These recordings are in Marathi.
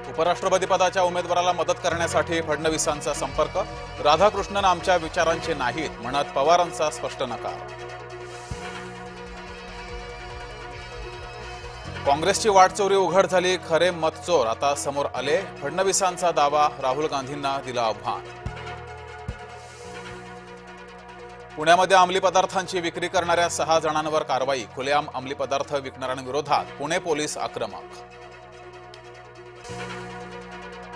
उपराष्ट्रपती पदाच्या उमेदवाराला मदत करण्यासाठी फडणवीसांचा संपर्क. राधाकृष्णन आमच्या विचारांचे नाहीत म्हणत पवारांचा स्पष्ट नकार. काँग्रेसची वाटचोरी उघड झाली. खरे मतचोर आता समोर आले. फडणवीसांचा दावा. राहुल गांधींना दिलं आव्हान. पुण्यामध्ये अंमली पदार्थांची विक्री करणाऱ्या 6 जणांवर कारवाई. खुलेआम अंमली पदार्थ विकणाऱ्यांविरोधात पुणे पोलीस आक्रमक.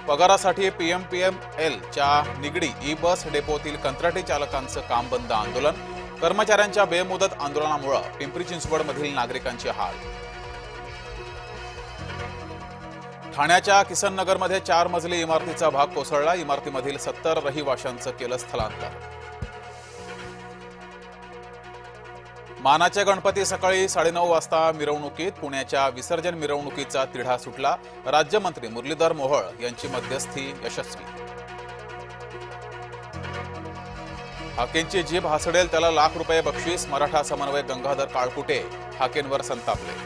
पगारासाठी पीएमपीएमएलच्या निगडी ई बस डेपोतील कंत्राटी चालकांचं काम बंद आंदोलन. कर्मचाऱ्यांच्या बेमुदत आंदोलनामुळे पिंपरी चिंचवडमधील नागरिकांचे हाल. ठाण्याच्या किसननगरमध्ये 4 मजली इमारतीचा भाग कोसळला. इमारतीमधील 70 रहिवाशांचं केलं स्थलांतर. मानाचे गणपती सकाळी 9:30 वाजता मिरवणुकीत. पुण्याच्या विसर्जन मिरवणुकीचा तिढा सुटला. राज्यमंत्री मुरलीधर मोहोळ यांची मध्यस्थी यशस्वी. हाकेंची जीभ हसडेल त्याला लाख रुपये बक्षीस. मराठा समन्वयक गंगाधर काळकुटे हाकेंवर संतापले.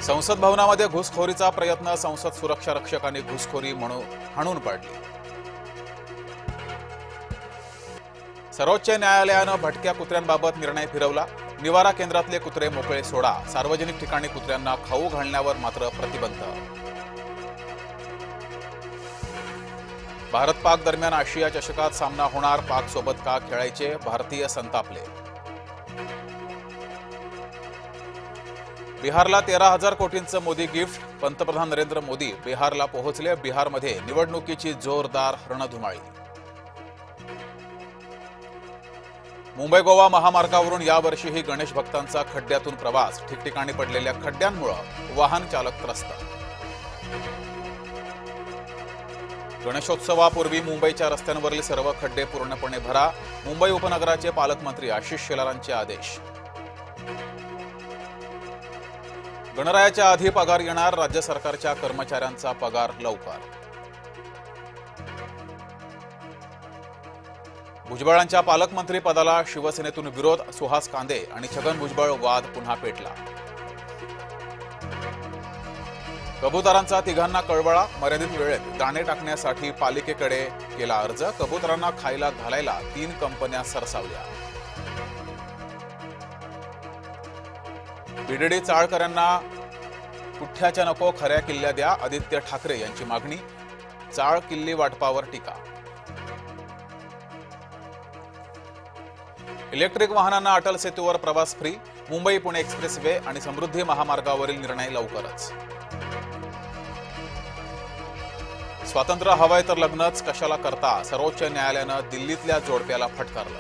संसद भवनामध्ये घुसखोरीचा प्रयत्न. संसद सुरक्षा रक्षकांनी घुसखोरी म्हणून हाणून पाडली. सर्वोच्च न्यायालयानं भटक्या कुत्र्यांबाबत निर्णय फिरवला. निवारा केंद्रातले कुत्रे मोकळे सोडा. सार्वजनिक ठिकाणी कुत्र्यांना खाऊ घालण्यावर मात्र प्रतिबंध. भारत पाक दरम्यान आशिया चषकात सामना होणार. पाक सोबत का खेळायचे. भारतीय संतापले. बिहारला 13,000 कोटींचं मोदी गिफ्ट. पंतप्रधान नरेंद्र मोदी बिहारला पोहोचले. बिहारमध्ये निवडणुकीची जोरदार रणधुमाळी. मुंबई गोवा महामार्गावरून यावर्षीही गणेश भक्तांचा खड्ड्यातून प्रवास. ठिकठिकाणी पडलेल्या खड्ड्यांमुळे वाहन चालक त्रस्त. गणेशोत्सवापूर्वी मुंबईच्या रस्त्यांवरील सर्व खड्डे पूर्णपणे भरा. मुंबई उपनगराचे पालकमंत्री आशिष शेलारांचे आदेश. गणरायाच्या आधी पगार येणार. राज्य सरकारच्या कर्मचाऱ्यांचा पगार लवकर. भुजबळांच्या पालकमंत्री पदाला शिवसेनेतून विरोध. सुहास कांदे आणि छगन भुजबळ वाद पुन्हा पेटला. कबुतरांचा तिघांना कळवळा. मर्यादित वेळेत दाणे टाकण्यासाठी पालिकेकडे केला अर्ज. कबुतरांना खायला घालायला 3 कंपन्या सरसावल्या. बीडीडी चाळकऱ्यांना पुठ्ठ्याच्या नको खऱ्या किल्ल्या द्या. आदित्य ठाकरे यांची मागणी. चाळ किल्ली वाटपावर टीका. इलेक्ट्रिक वाहनांना अटल सेतूवर प्रवास free. Mumbai Pune express way आणि समृद्धी महामार्गावरील निर्णय लवकरच. स्वातंत्र्य हवंय तर लग्नच कशाला करता. सर्वोच्च न्यायालयानं दिल्लीतल्या जोडप्याला फटकारलं.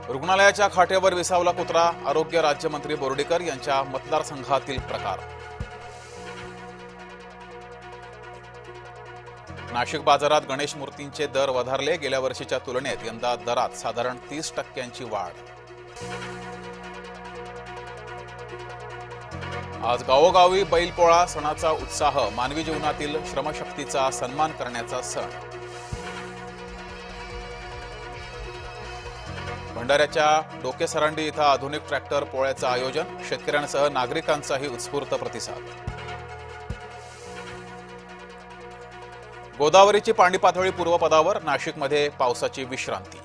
रुग्णालयाच्या खाटेवर विसावला कुत्रा. आरोग्य राज्यमंत्री बोर्डीकर यांच्या मतदारसंघातील प्रकार. नाशिक बाजारात गणेश मूर्तींचे दर वधारले. गेल्या वर्षीच्या तुलनेत यंदा दरात साधारण 30% वाढ. आज गावोगावी बैलपोळा. सणाचा उत्साह. मानवी जीवनातील श्रमशक्तीचा सन्मान करण्याचा सण. भंडाऱ्याच्या डोकेसरांडी इथं आधुनिक ट्रॅक्टर पोळ्याचं आयोजन. शेतकऱ्यांसह नागरिकांचाही उत्स्फूर्त प्रतिसाद. गोदावरीची पाणी पातळी पूर्वपदावर. नाशिकमध्ये पावसाची विश्रांती.